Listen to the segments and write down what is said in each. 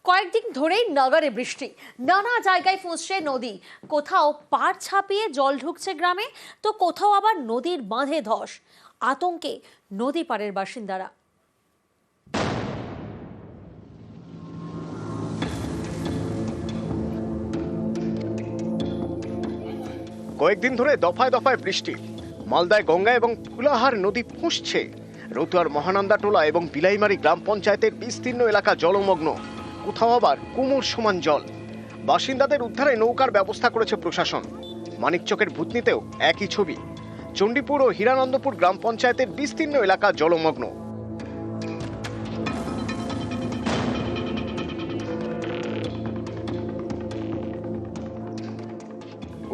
কয়েকদিন ধরেই নগরে বৃষ্টি, নানা জায়গায় ফুঁসছে নদী। কোথাও পাড় ছাপিয়ে জল ঢুকছে গ্রামে, তো কোথাও আবার নদীর বাঁধে ধস। আতঙ্কে নদী পাড়ের বাসিন্দারা। কয়েকদিন ধরে দফায় দফায় বৃষ্টি। মালদায় গঙ্গা এবং ফুলাহার নদী ফুঁসছে। রতুয়ার মহানন্দা টোলা এবং বিলাইমারি গ্রাম পঞ্চায়েতের বিস্তীর্ণ এলাকা জলমগ্ন, কোথাও আবার কুমোর সমান জল। বাসিন্দাদের উদ্ধারে নৌকার ব্যবস্থা করেছে প্রশাসন। মানিকচকের ভূতনিতেও একই ছবি। চণ্ডীপুর ও হীরানন্দপুর গ্রাম পঞ্চায়েতের বিস্তীর্ণ এলাকা জলমগ্ন।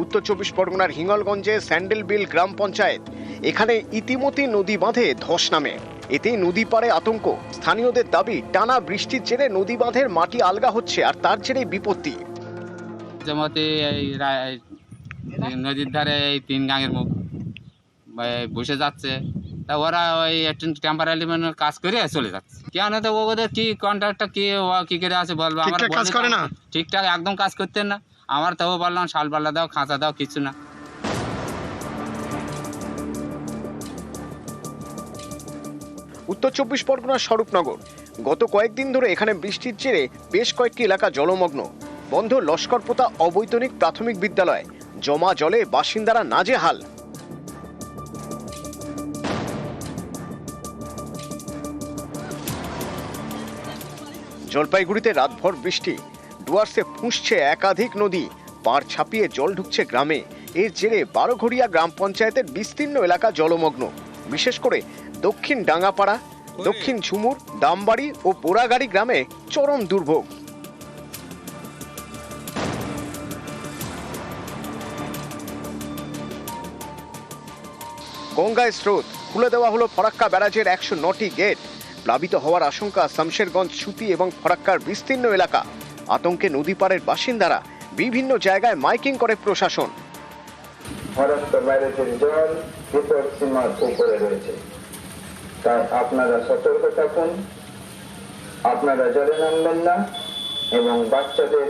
উত্তর ২৪ পরগনার হিঙ্গলগঞ্জে স্যান্ডেলবিল গ্রাম পঞ্চায়েত, এখানে ইতিমধ্যে নদী বাঁধে ধস নামে। এতেই নদী পাড়ে আতঙ্ক। স্থানীয়দের দাবি, টানা বৃষ্টির জেরে নদী বাঁধের মাটি আলগা হচ্ছে, আর তার জেরে বিপত্তি। যেমতে নদীর ধারে এই ৩ গাঙের মুখ বসে যাচ্ছে, তা ওরা ওই একটু টেম্পারারি কাজ করে চলে যাচ্ছে। কেন তো ওদের কি কন্ট্রাক্টটা কি করে আছে বলবো, আমার কাজ করে না, ঠিকঠাক একদম কাজ করতেন না। আমার তাও বললাম শাল পাল্লা দাও, খাঁচা দাও, কিছু না। উত্তর ২৪ পরগনার স্বরূপনগর, গত কয়েকদিন ধরে এখানে বৃষ্টির জেরে বেশ কয়েকটি এলাকা জলমগ্ন। বন্ধ লস্করপোতা অবৈতনিক প্রাথমিক বিদ্যালয়, জমা জলে বাসিন্দারা নাজেহাল। জলপাইগুড়িতে রাতভর বৃষ্টি, ডুয়ার্সে ফুঁসছে একাধিক নদী, পাড় ছাপিয়ে জল ঢুকছে গ্রামে। এর জেরে বারোঘড়িয়া গ্রাম পঞ্চায়েতের বিস্তীর্ণ এলাকা জলমগ্ন। বিশেষ করে দক্ষিণ ডাঙ্গাপাড়া, দক্ষিণ ঝুমুর, দামবাড়ি ও পোড়াগাড়ি গ্রামে চরম দুর্ভোগ। গঙ্গায় স্রোত, খুলে দেওয়া হলো ফরাক্কা ব্যারাজের ১০৯টি গেট। প্লাবিত হওয়ার আশঙ্কা শামশেরগঞ্জ, সুতি এবং ফরাক্কার বিস্তীর্ণ এলাকা। আতঙ্কে নদী পাড়ের বাসিন্দারা। বিভিন্ন জায়গায় মাইকিং করে প্রশাসন। ফরাক্কা ব্যারাজের জল বিপদ সীমার উপরে রয়েছে, তাই আপনারা সতর্ক থাকুন। আপনারা জলে নামবেন না এবং বাচ্চাদের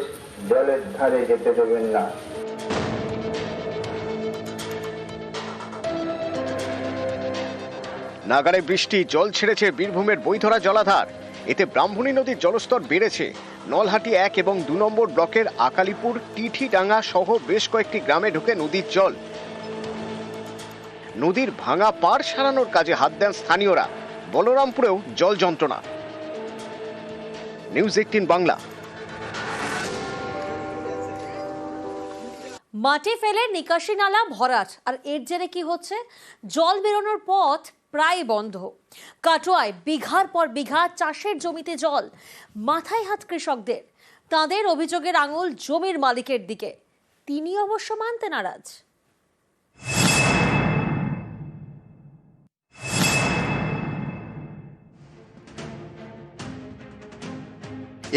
জলের ধারে যেতে দেবেন না। নাগারে বৃষ্টি, জল ছেড়েছে বীরভূমের বৈধরা জলাধার। এতে ব্রাহ্মণী নদীর জলস্তর বেড়েছে। নলহাটি ১ এবং ২ নম্বর ব্লকের আকালিপুর, টিঠিডাঙ্গা সহ বেশ কয়েকটি গ্রামে ঢুকে নদীর জল। নদীর ভাঙা পাড় সারানোর কাজে হাত দেন স্থানীয়রা। বলরামপুরেও জল যন্ত্রণা। নিউজ ১৮ বাংলা। মাটি ফেলে নিকাশি নালা ভরাট, আর এর জেরে কি হচ্ছে? জল বেরোনোর পথ প্রায় বন্ধ। কাটোয়ায় বিঘার পর বিঘা চাষের জমিতে জল। মাথায় হাত কৃষকদের। তাদের অভিযোগের আঙুল জমির মালিকের দিকে। তিনি অবশ্য মানতে নারাজ।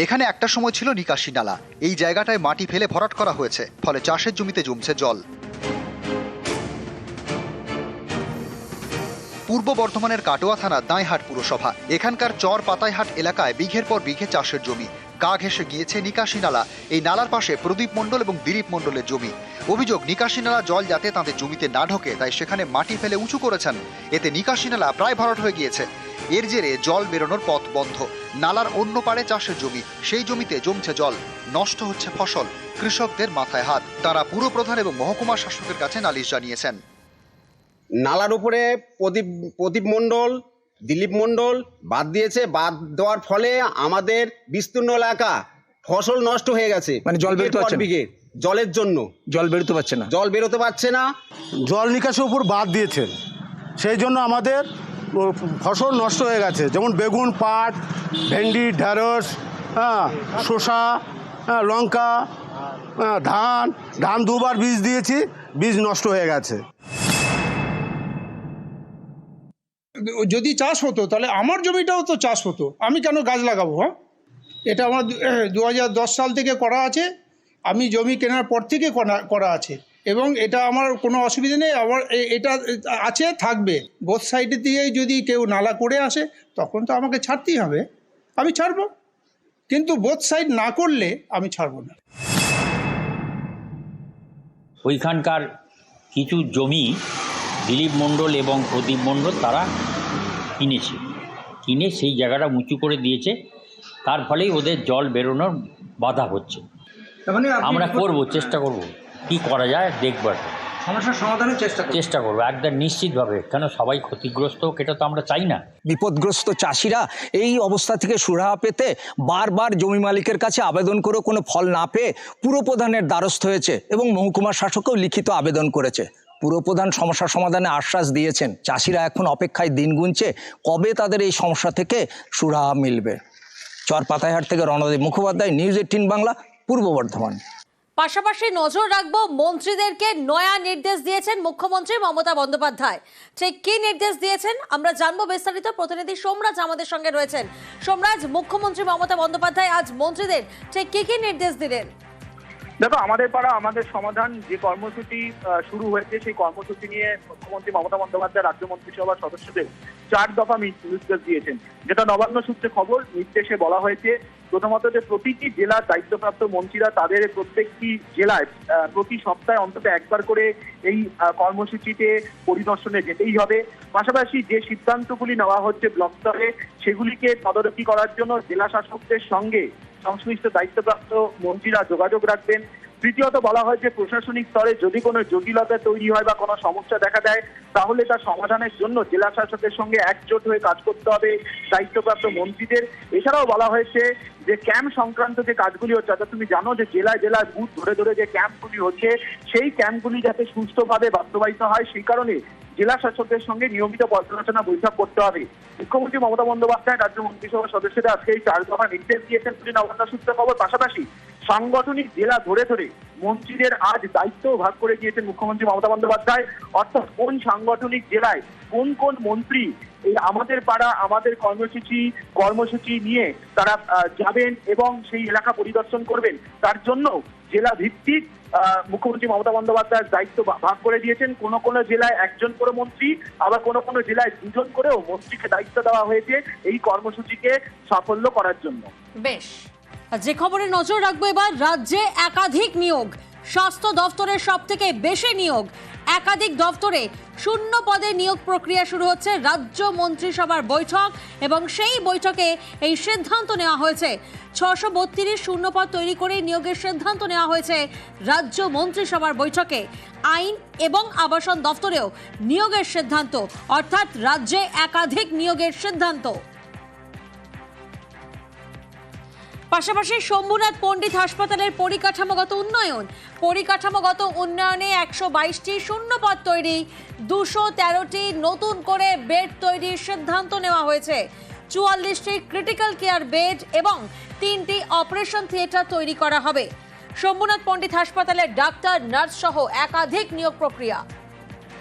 এখানে একটা সময় ছিল নিকাশি নালা। এই জায়গাটায় মাটি ফেলে ভরাট করা হয়েছে, ফলে চাষের জমিতে জমছে জল। পূর্ব বর্ধমানের কাটোয়া থানার দাঁইহাট পুরসভা, এখানকার চর পাতাইহাট এলাকায় বিঘের পর বিঘে চাষের জমি। গা ঘেঁষে গিয়েছে নিকাশি নালা। এই নালার পাশে প্রদীপ মণ্ডল এবং দিলীপ মণ্ডলের জমি। অভিযোগ, নিকাশি নালা জল যাতে তাদের জমিতে না ঢোকে, তাই সেখানে মাটি ফেলে উঁচু করেছেন। এতে নিকাশি নালা প্রায় ভরাট হয়ে গিয়েছে। এর জেরে জল বেরোনোর পথ বন্ধ। নালার অন্য পাড়ে চাষের জমি, সেই জমিতে জমছে জল, নষ্ট হচ্ছে ফসল। কৃষকদের মাথায় হাত। তারা পুরপ্রধান এবং মহকুমা শাসকের কাছে নালিশ জানিয়েছেন। নালার উপরে প্রদীপ মণ্ডল, দিলীপ মণ্ডল বাদ দিয়েছে। বাদ দেওয়ার ফলে আমাদের বিস্তীর্ণ এলাকা ফসল নষ্ট হয়ে গেছে। মানে জল বেরোতে পারছে না, জলের জন্য জল বেরোতে পারছে না, জল বেরোতে পারছে না। জল নিকাশের উপর বাদ দিয়েছেন, সেই জন্য আমাদের ফসল নষ্ট হয়ে গেছে। যেমন বেগুন, পাট, ভেন্ডি, ঢেঁড়স, শসা, লঙ্কা, ধান 2বার বীজ দিয়েছি, বীজ নষ্ট হয়ে গেছে। যদি চাষ হতো তাহলে আমার জমিটাও তো চাষ হতো, আমি কেন গাছ লাগাবো? হ্যাঁ, এটা আমার 2010 সাল থেকে করা আছে। আমি জমি কেনার পর থেকে করা আছে এবং এটা আমার কোনো অসুবিধা নেই। আমার এটা আছে, থাকবে। বোথ সাইডে দিয়ে যদি কেউ নালা করে আসে তখন তো আমাকে ছাড়তেই হবে, আমি ছাড়বো। কিন্তু বোথ সাইড না করলে আমি ছাড়বো না। ওইখানকার কিছু জমি দিলীপ মণ্ডল এবং প্রদীপ মণ্ডল তারা কিনে সেই জায়গাটা উঁচু করে দিয়েছে, তার ফলেই ওদের জল বেরোনোর বাধা হচ্ছে। আমরা চেষ্টা করব কি করা যায় দেখবার, সমস্যার সমাধানের চেষ্টা করবো একদম নিশ্চিতভাবে, কেন সবাই ক্ষতিগ্রস্ত হোক এটা তো আমরা চাই না। বিপদগ্রস্ত চাষিরা এই অবস্থা থেকে সুরাহা পেতে বারবার জমি মালিকের কাছে আবেদন করে কোনো ফল না পেয়ে পুরপ্রধানের দ্বারস্থ হয়েছে এবং মহকুমা শাসককেও লিখিত আবেদন করেছে। পুরপ্রধান সমস্যা সমাধানে আশ্বাস দিয়েছেন। চাষিরা এখন অপেক্ষায় দিন গুনছে কবে তাদের এই সমস্যা থেকে সুরাহা মিলবে। চর পাতাইহাট থেকে রণদীপ মুখোপাধ্যায়, নিউজ 18 বাংলা, পূর্ব বর্ধমান। পাশাপাশি নজর রাখবো মন্ত্রীদেরকে নয়া নির্দেশ দিয়েছেন মুখ্যমন্ত্রী মমতা বন্দ্যোপাধ্যায়। ঠিক কি নির্দেশ দিয়েছেন আমরা জানবো বিস্তারিত। প্রতিনিধি সোমরাজ আমাদের সঙ্গে রয়েছেন। সোমরাজ, মুখ্যমন্ত্রী মমতা বন্দ্যোপাধ্যায় আজ মন্ত্রীদের ঠিক কি নির্দেশ দিলেন? দেখো, আমাদের পাড়া আমাদের সমাধান যে কর্মসূচি শুরু হয়েছে, সেই কর্মসূচি নিয়ে মুখ্যমন্ত্রী মমতা বন্দ্যোপাধ্যায় রাজ্য মন্ত্রিসভার সদস্যদের 4 দফা নির্দেশ দিয়েছেন। যেটা নবান্ন সূত্রে খবর, নির্দেশে বলা হয়েছে প্রথমত যে প্রতিটি জেলার দায়িত্বপ্রাপ্ত মন্ত্রীরা তাদের প্রত্যেকটি জেলায় প্রতি সপ্তাহে অন্তত একবার করে এই কর্মসূচিতে পরিদর্শনে যেতেই হবে। পাশাপাশি যে সিদ্ধান্তগুলি নেওয়া হচ্ছে ব্লক স্তরে সেগুলিকে তদারকি করার জন্য জেলা শাসকদের সঙ্গে সংশ্লিষ্ট দায়িত্বপ্রাপ্ত মন্ত্রীরা যোগাযোগ রাখবেন। তৃতীয়ত বলা হয় যে প্রশাসনিক স্তরে যদি কোনো জটিলতা তৈরি হয় বা কোনো সমস্যা দেখা দেয় তাহলে তার সমাধানের জন্য জেলা শাসকের সঙ্গে একজোট হয়ে কাজ করতে হবে দায়িত্বপ্রাপ্ত মন্ত্রীদের। এছাড়াও বলা হয়েছে যে ক্যাম্প সংক্রান্ত যে কাজগুলি হচ্ছে, অর্থাৎ তুমি জানো যে জেলায় জেলায় বুথ ধরে ধরে যে ক্যাম্পগুলি হচ্ছে সেই ক্যাম্পগুলি যাতে সুষ্ঠুভাবে বাস্তবায়িত হয় সেই কারণে জেলা শাসকদের সঙ্গে নিয়মিত পর্যালোচনা বৈঠক করতে হবে। মুখ্যমন্ত্রী মমতা বন্দ্যোপাধ্যায় রাজ্য মন্ত্রিসভার সদস্যরা আজকে এই 4 দফা নির্দেশ দিয়েছেন বলে নবান্ন সূত্রে খবর। পাশাপাশি সাংগঠনিক জেলা ধরে ধরে মন্ত্রীদের আজ দায়িত্ব ভাগ করে দিয়েছেন মুখ্যমন্ত্রী মমতা বন্দ্যোপাধ্যায়। অর্থাৎ কোন সাংগঠনিক জেলায় কোন কোন মন্ত্রী এই আমাদের পাড়া আমাদের কর্মসূচি নিয়ে তারা যাবেন এবং সেই এলাকা পরিদর্শন করবেন, তার জন্য জেলা ভিত্তিক মুখ্যমন্ত্রী মমতা বন্দ্যোপাধ্যায়ের দায়িত্ব ভাগ করে দিয়েছেন। কোনো কোনো জেলায় একজন করে মন্ত্রী, আবার কোনো কোনো জেলায় 2জন করেও মন্ত্রীকে দায়িত্ব দেওয়া হয়েছে এই কর্মসূচিকে সাফল্য করার জন্য। বেশ, যে খবরে নজর রাখবো এবার, রাজ্যে একাধিক নিয়োগ, স্বাস্থ্য দফতরের সবথেকে বেশি নিয়োগ, একাধিক দফতরে শূন্য পদে নিয়োগ প্রক্রিয়া শুরু হচ্ছে। রাজ্য মন্ত্রিসভার বৈঠক এবং সেই বৈঠকে এই সিদ্ধান্ত নেওয়া হয়েছে। 632 শূন্যপদ তৈরি করে নিয়োগের সিদ্ধান্ত নেওয়া হয়েছে রাজ্য মন্ত্রিসভার বৈঠকে। আইন এবং আবাসন দফতরেও নিয়োগের সিদ্ধান্ত, অর্থাৎ রাজ্যে একাধিক নিয়োগের সিদ্ধান্ত। পাশাপাশি শম্ভুনাথ পণ্ডিত হাসপাতালের পরিকাঠামোগত উন্নয়নে 122টি শূন্যপদ তৈরি, 213টি নতুন করে বেড তৈরির সিদ্ধান্ত নেওয়া হয়েছে। 44টি ক্রিটিক্যাল কেয়ার বেড এবং 3টি অপারেশন থিয়েটার তৈরি করা হবে। শম্ভুনাথ পণ্ডিত হাসপাতালের ডাক্তার, নার্স সহ একাধিক নিয়োগ প্রক্রিয়া।